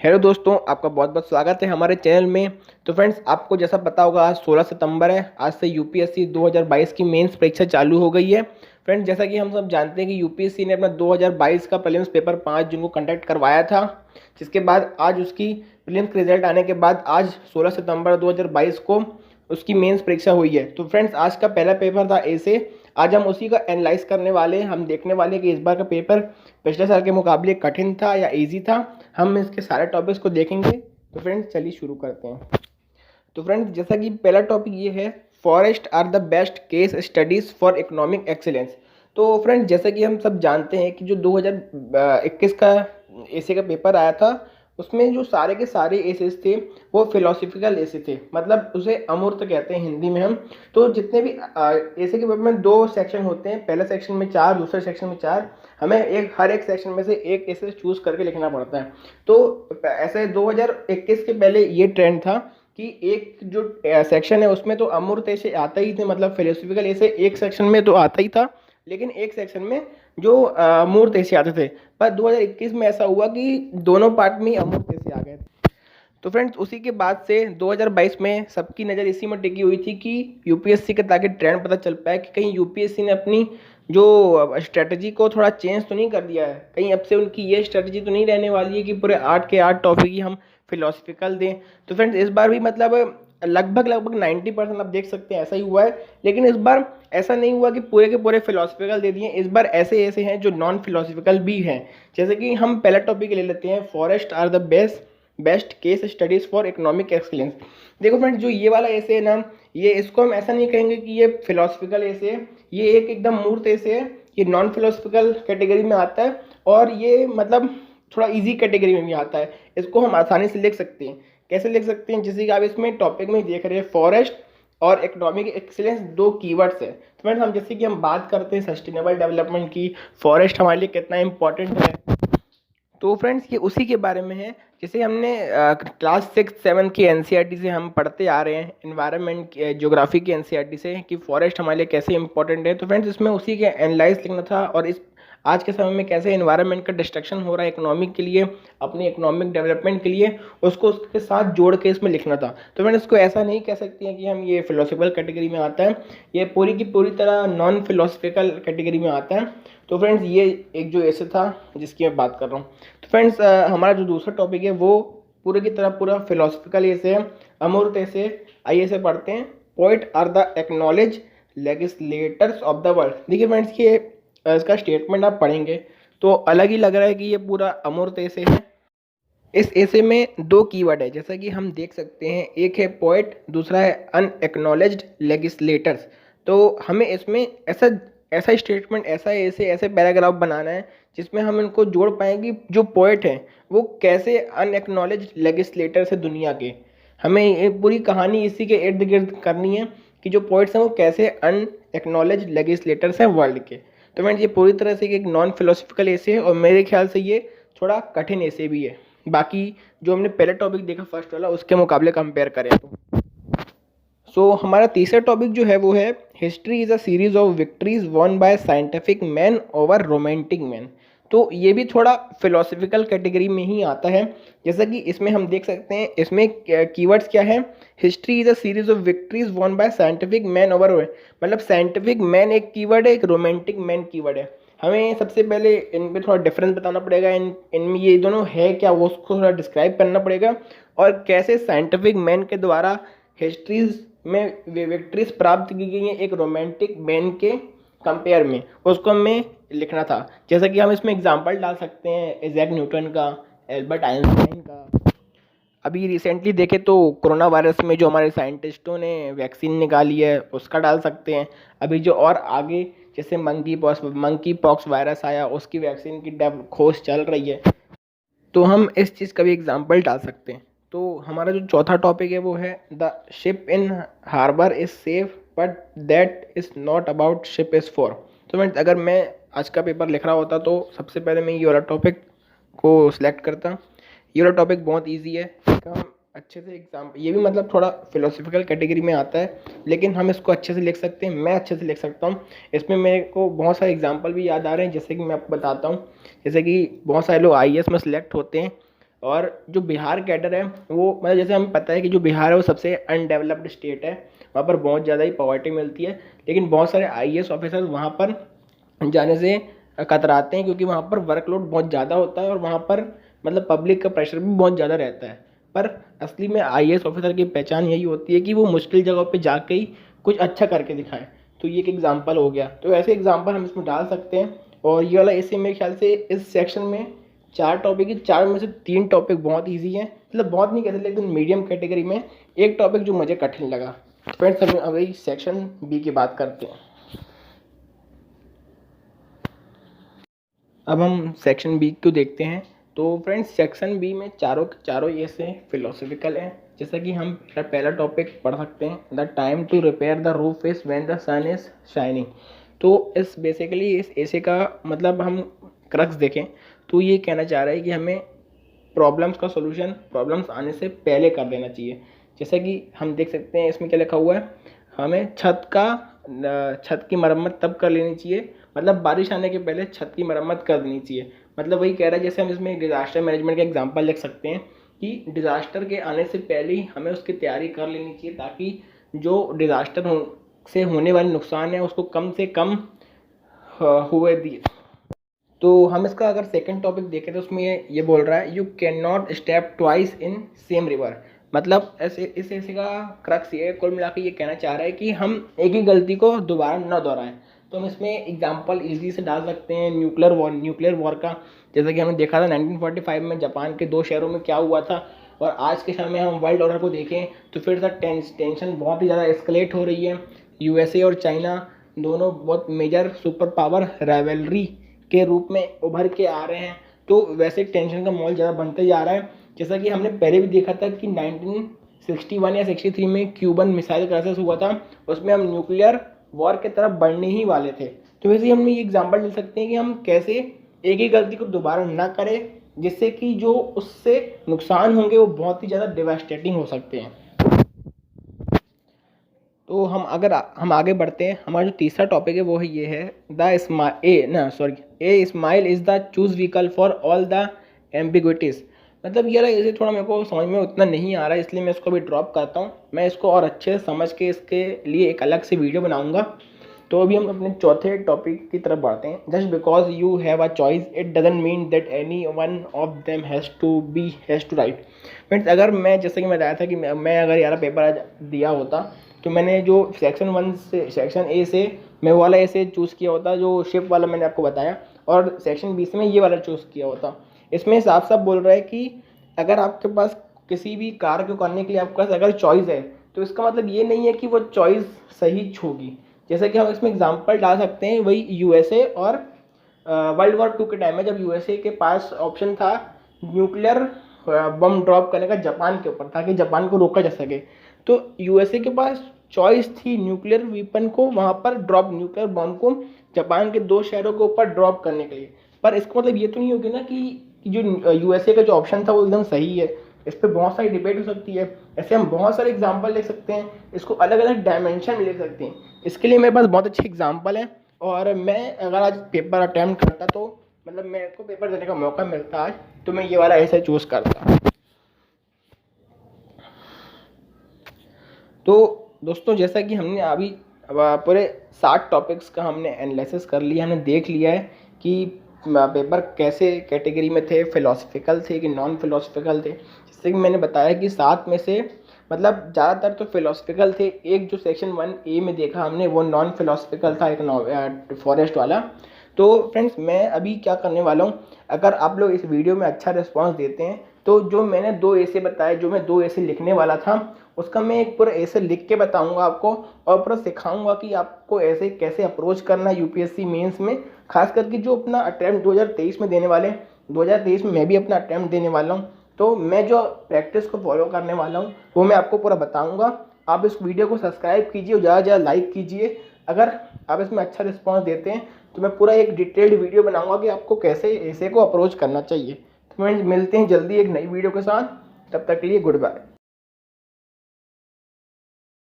Hello दोस्तों, आपका बहुत बहुत स्वागत है हमारे चैनल में। तो फ्रेंड्स, आपको जैसा पता होगा आज 16 सितंबर है। आज से यूपीएससी 2022 की मेंस परीक्षा चालू हो गई है। फ्रेंड्स, जैसा कि हम सब जानते हैं कि यूपीएससी ने अपना 2022 का प्रीलिम्स पेपर 5 जून को कंडक्ट करवाया था, जिसके बाद आज उसकी प्रीलिम्स के रिजल्ट आने के बाद आज 16 सितंबर 2022 को उसकी मेंस परीक्षा हुई है। तो फ्रेंड्स, आज का पहला पेपर था ए से। आज हम उसी का एनालाइज करने वाले हैं। हम देखने वाले हैं कि इस बार का पेपर पिछले साल के मुकाबले कठिन था या इजी था। हम इसके सारे टॉपिक्स को देखेंगे। तो फ्रेंड्स, चलिए शुरू करते हैं। तो फ्रेंड्स, जैसा कि पहला टॉपिक ये है, forest are the best case studies for economic excellence. तो फ्रेंड्स, जैसा कि हम सब जानते हैं कि जो 2021 का एसे का पेपर आया था, उसमें जो सारे के सारे एसेस थे वो फिलोसफिकल एसे थे। मतलब उसे अमूर्त कहते हैं हिंदी में हम। तो जितने भी एसे के पेपर में 2 सेक्शन होते हैं, पहले सेक्शन में 4, दूसरे सेक्शन में 4। हमें हर एक सेक्शन में से एक एसे चूज करके लिखना पड़ता है। तो ऐसे 2021 के पहले ये ट्रेंड था कि एक जो सेक्शन है उसमें तो अमूर्त ऐसे आता ही थे, मतलब फिलोसफिकल ऐसे एक सेक्शन में तो आता ही था, लेकिन एक सेक्शन में जो अमूर्त ऐसे आते थे। पर 2021 में ऐसा हुआ कि दोनों पार्ट में ही अमूर्त ऐसे आ गए। तो फ्रेंड्स, उसी के बाद से 2022 में सबकी नज़र इसी में टिकी हुई थी कि यूपीएससी का, ताकि ट्रेंड पता चल पाए कि कहीं यूपीएससी ने अपनी जो स्ट्रेटजी को थोड़ा चेंज तो नहीं कर दिया है, कहीं अब से उनकी ये स्ट्रेटजी तो नहीं रहने वाली है कि पूरे 8 के 8 टॉपिक ही हम फिलोसफिकल दें। तो फ्रेंड्स, इस बार भी मतलब लगभग 90% आप देख सकते हैं ऐसा ही हुआ है। लेकिन इस बार ऐसा नहीं हुआ कि पूरे के पूरे फिलोसफिकल दे दिए। इस बार ऐसे ऐसे हैं जो नॉन फिलोसफिकल भी हैं। जैसे कि हम पहला टॉपिक ले लेते हैं, forest are the best case studies for economic excellence. देखो फ्रेंड्स, जो ये वाला ऐसे है ना, ये इसको हम ऐसा नहीं कहेंगे कि ये फिलोसफिकल ऐसे है। ये एक एकदम मूर्त ऐसे है। ये नॉन फिलोसफिकल कैटेगरी में आता है और ये मतलब थोड़ा इजी कैटेगरी में भी आता है। इसको हम आसानी से लिख सकते हैं। कैसे लिख सकते हैं? जैसे कि आप इसमें टॉपिक में देख रहे हैं, फॉरेस्ट और इकोनॉमिक एक्सीलेंस 2 कीवर्ड्स है। तो फ्रेंड्स, हम जैसे कि हम बात करते हैं सस्टेनेबल डेवलपमेंट की, फॉरेस्ट हमारे लिए कितना इंपॉर्टेंट है। तो फ्रेंड्स, ये उसी के बारे में है। जैसे हमने क्लास 6-7 की एनसीईआरटी से हम पढ़ते आ रहे हैं, एनवायरनमेंट ज्योग्राफी की एनसीईआरटी से, कि फॉरेस्ट हमारे लिए कैसे इंपॉर्टेंट है। तो फ्रेंड्स, इसमें उसी के एनालाइज लिखना था और इस आज के समय में कैसे एनवायरनमेंट का डिस्ट्रक्शन हो रहा है इकोनॉमिक के लिए, अपने इकोनॉमिक डेवलपमेंट के लिए, उसको उसके साथ जोड़ के इसमें लिखना था। तो फ्रेंड्स, इसको ऐसा नहीं कह सकते हैं कि हम ये फिलोसफिकल कैटेगरी में आता है। ये पूरी की पूरी तरह नॉन फिलोसफिकल कैटेगरी में आता है। तो फ्रेंड्स, ये एक जो ऐसे था जिसकी मैं बात कर रहा हूँ। तो फ्रेंड्स, हमारा जो दूसरा टॉपिक है वो पूरे की तरह पूरा फिलोसफिकल ऐसे है, अमूर्त ऐसे। आइए इसे पढ़ते हैं। Poet are the acknowledge legislators of the world. देखिए फ्रेंड्स, ये इसका स्टेटमेंट आप पढ़ेंगे तो अलग ही लग रहा है कि ये पूरा अमूर्त ऐसे है। इस ऐसे में 2 कीवर्ड है, जैसा कि हम देख सकते हैं। एक है पोएट, दूसरा है अनएक्नॉलेज्ड लेगिस्लेटर्स। तो हमें इसमें ऐसा ऐसा स्टेटमेंट, ऐसे पैराग्राफ बनाना है जिसमें हम इनको जोड़ पाएंगे। जो पोएट हैं वो कैसे अनएक्नॉलेज्ड लेगिस्लेटर्स है दुनिया के। हमें ये पूरी कहानी इसी के इर्द गिर्द करनी है कि जो पोएट्स हैं वो कैसे अनएक्नॉलेज्ड लेगिस्लेटर्स हैं वर्ल्ड के। तो फ्रेंड्स, ये पूरी तरह से एक नॉन फिलोसफिकल ऐसे है और मेरे ख्याल से ये थोड़ा कठिन ऐसे भी है। बाकी जो हमने पहले टॉपिक देखा फर्स्ट वाला, उसके मुकाबले कंपेयर करें तो हमारा तीसरा टॉपिक जो है वो है, history is a series of victories one by scientific man over romantic man. तो ये भी थोड़ा फिलोसफिकल कैटेगरी में ही आता है। जैसा कि इसमें हम देख सकते हैं, इसमें कीवर्ड्स क्या है? History is a series of victories one by scientific man over, मतलब साइंटिफिक मैन एक कीवर्ड है, एक रोमांटिक मैन कीवर्ड है। हमें सबसे पहले इन पे थोड़ा डिफरेंस बताना पड़ेगा। इनमें ये दोनों है क्या, वो उसको थोड़ा डिस्क्राइब करना पड़ेगा। और कैसे साइंटिफिक मैन के द्वारा हिस्ट्रीज में विक्ट्रीज प्राप्त की गई हैं एक रोमांटिक मैन के कंपेयर में, उसको हमें लिखना था। जैसा कि हम इसमें एग्जांपल डाल सकते हैं इजैक न्यूटन का, एल्बर्ट आइंस्टाइन का। अभी रिसेंटली देखें तो कोरोना वायरस में जो हमारे साइंटिस्टों ने वैक्सीन निकाली है उसका डाल सकते हैं। अभी जो और आगे जैसे मंकी पॉक्स वायरस आया, उसकी वैक्सीन की खोज चल रही है, तो हम इस चीज़ का भी एग्जाम्पल डाल सकते हैं। तो हमारा जो चौथा टॉपिक है वो है, the ship in harbour is safe but that is not about ship is for. तो मैं अगर मैं आज का पेपर लिख रहा होता तो सबसे पहले मैं ये वाला टॉपिक को सिलेक्ट करता। ये वाला टॉपिक बहुत ईजी है, इसका हम अच्छे से एग्जाम, ये भी मतलब थोड़ा फिलोसफिकल कैटेगरी में आता है, लेकिन हम इसको अच्छे से लिख सकते हैं। मैं अच्छे से लिख सकता हूँ। इसमें मेरे को बहुत सारे एग्जाम्पल भी याद आ रहे हैं, जैसे कि मैं आपको बताता हूँ। जैसे कि बहुत सारे लोग आईएएस में सिलेक्ट होते हैं, और जो बिहार कैडर है वो मतलब जैसे हमें पता है कि जो बिहार है वो सबसे अनडेवलप्ड स्टेट है, वहाँ पर बहुत ज़्यादा ही पॉवर्टी मिलती है, लेकिन बहुत सारे आईएएस ऑफिसर वहाँ पर जाने से कतराते हैं क्योंकि वहाँ पर वर्कलोड बहुत ज़्यादा होता है और वहाँ पर मतलब पब्लिक का प्रेशर भी बहुत ज़्यादा रहता है। पर असली में आईएएस ऑफिसर की पहचान यही होती है कि वो मुश्किल जगहों पे जाके ही कुछ अच्छा करके दिखाए। तो ये एक एग्जांपल हो गया, तो ऐसे एग्जांपल हम इसमें डाल सकते हैं। और ये वाला ऐसे मेरे ख्याल से इस सेक्शन में 4 टॉपिक है, 4 में से 3 टॉपिक बहुत ईजी हैं, मतलब बहुत नहीं कहते लेकिन मीडियम कैटेगरी में। एक टॉपिक जो मुझे कठिन लगा। फ्रेंड्स हम अभी सेक्शन बी की बात करते हैं। अब हम सेक्शन बी को देखते हैं। तो फ्रेंड्स सेक्शन बी में चारों के चारों ये से फिलोसफिकल हैं। जैसा कि हम पहला टॉपिक पढ़ सकते हैं, the time to repair the roof is when the sun is shining. तो इस बेसिकली इस ऐसे का मतलब हम क्रक्स देखें तो ये कहना चाह रहा है कि हमें प्रॉब्लम्स का सोल्यूशन प्रॉब्लम्स आने से पहले कर देना चाहिए। जैसा कि हम देख सकते हैं इसमें क्या लिखा हुआ है, हमें छत की मरम्मत तब कर लेनी चाहिए, मतलब बारिश आने के पहले छत की मरम्मत कर देनी चाहिए। मतलब वही कह रहा है, जैसे हम इसमें डिज़ास्टर मैनेजमेंट का एग्जांपल लिख सकते हैं कि डिज़ास्टर के आने से पहले ही हमें उसकी तैयारी कर लेनी चाहिए ताकि जो डिज़ास्टर से होने वाले नुकसान है उसको कम से कम हुए दिए। तो हम इसका अगर सेकंड टॉपिक देखें तो उसमें ये बोल रहा है, you can not step twice in same river. मतलब ऐसे का क्रक्स ये कुल मिला के ये कहना चाह रहा है कि हम एक ही गलती को दोबारा न दोहराएं। तो हम इसमें एग्जांपल इजी से डाल सकते हैं न्यूक्लियर वॉर का। जैसा कि हमने देखा था 1945 में जापान के 2 शहरों में क्या हुआ था, और आज के समय हम वर्ल्ड ऑर्डर को देखें तो फिर से टेंशन बहुत ही ज़्यादा एस्केलेट हो रही है। यूएसए और चाइना दोनों बहुत मेजर सुपर पावर राइवलरी के रूप में उभर के आ रहे हैं। तो वैसे टेंशन का माहौल ज़्यादा बनते जा रहा है। जैसा कि हमने पहले भी देखा था कि 1961 या 63 में क्यूबन मिसाइल क्राइसिस हुआ था, उसमें हम न्यूक्लियर वॉर की तरफ बढ़ने ही वाले थे। तो वैसे ही हम ये एग्जांपल ले सकते हैं कि हम कैसे एक ही गलती को दोबारा ना करें, जिससे कि जो उससे नुकसान होंगे वो बहुत ही ज़्यादा डिवास्टेटिंग हो सकते हैं। तो हम आगे बढ़ते हैं, हमारा जो तीसरा टॉपिक है वो ये है a smile is the choose vehicle for all the ambiguities. मतलब ये इसे थोड़ा मेरे को समझ में उतना नहीं आ रहा है, इसलिए मैं इसको भी ड्रॉप करता हूँ। मैं इसको और अच्छे से समझ के इसके लिए एक अलग से वीडियो बनाऊँगा। तो अभी हम अपने चौथे टॉपिक की तरफ बढ़ते हैं। Just because you have a choice it doesn't mean that any one of them has to right. Friends अगर मैं जैसे कि मैं बताया था कि मैं अगर यार पेपर आज दिया होता तो मैंने जो सेक्शन ए से मैं वो वाला ऐसे चूज़ किया होता जो शिफ्ट वाला मैंने आपको बताया, और सेक्शन बी से मैं ये वाला चूज़ किया होता। इसमें साफ साफ बोल रहा है कि अगर आपके पास किसी भी कार्य को करने के लिए आपके पास अगर चॉइस है तो इसका मतलब ये नहीं है कि वो चॉइस सही होगी। जैसे कि हम इसमें एग्जांपल डाल सकते हैं वही यूएसए और वर्ल्ड वॉर 2 के टाइम में, जब यूएसए के पास ऑप्शन था न्यूक्लियर बम ड्रॉप करने का जापान के ऊपर ताकि जापान को रोका जा सके, तो यूएसए के पास चॉइस थी न्यूक्लियर वेपन को वहाँ पर न्यूक्लियर बम को जापान के 2 शहरों के ऊपर ड्रॉप करने के लिए। पर इसका मतलब ये तो नहीं होगी ना कि जो यूएसए का जो ऑप्शन था वो एकदम सही है। इस पर बहुत सारी डिबेट हो सकती है। ऐसे हम बहुत सारे एग्जाम्पल ले सकते हैं, इसको अलग अलग डायमेंशन में ले सकते हैं। इसके लिए मेरे पास बहुत अच्छे एग्जाम्पल हैं, और मैं अगर आज पेपर अटैम्प्ट करता तो मतलब मेरे को पेपर देने का मौका मिलता आज तो मैं ये वाला ऐसे चूज़ करता। तो दोस्तों जैसा कि हमने अभी पूरे 7 टॉपिक्स का हमने एनालिसिस कर लिया, हमने देख लिया है कि पेपर कैसे कैटेगरी में थे, फिलोसफिकल थे कि नॉन फिलोसफिकल थे। जैसे कि मैंने बताया कि 7 में से मतलब ज़्यादातर तो फिलोसफिकल थे। एक जो सेक्शन 1A में देखा हमने वो नॉन फिलोसफिकल था, एक फॉरेस्ट वाला। तो फ्रेंड्स मैं अभी क्या करने वाला हूँ, अगर आप लोग इस वीडियो में अच्छा रिस्पांस देते हैं तो जो मैंने 2 ऐसे बताए, जो मैं 2 ऐसे लिखने वाला था उसका मैं एक पूरा ऐसे लिख के बताऊंगा आपको, और पूरा सिखाऊंगा कि आपको ऐसे कैसे अप्रोच करना यूपीएससी मेंस में। खास करके जो अपना अटैम्प्ट 2023 में देने वाले, 2023 में मैं भी अपना अटैम्प्ट देने वाला हूँ, तो मैं जो प्रैक्टिस को फॉलो करने वाला हूँ वो मैं आपको पूरा बताऊँगा। आप इस वीडियो को सब्सक्राइब कीजिए और ज़्यादा ज़्यादा लाइक कीजिए। अगर आप इसमें अच्छा रिस्पॉन्स देते हैं तो मैं पूरा एक डिटेल्ड वीडियो बनाऊँगा कि आपको कैसे ऐसे को अप्रोच करना चाहिए। तो फ्रेंड्स मिलते हैं जल्दी एक नई वीडियो के साथ, तब तक के लिए गुड बाय।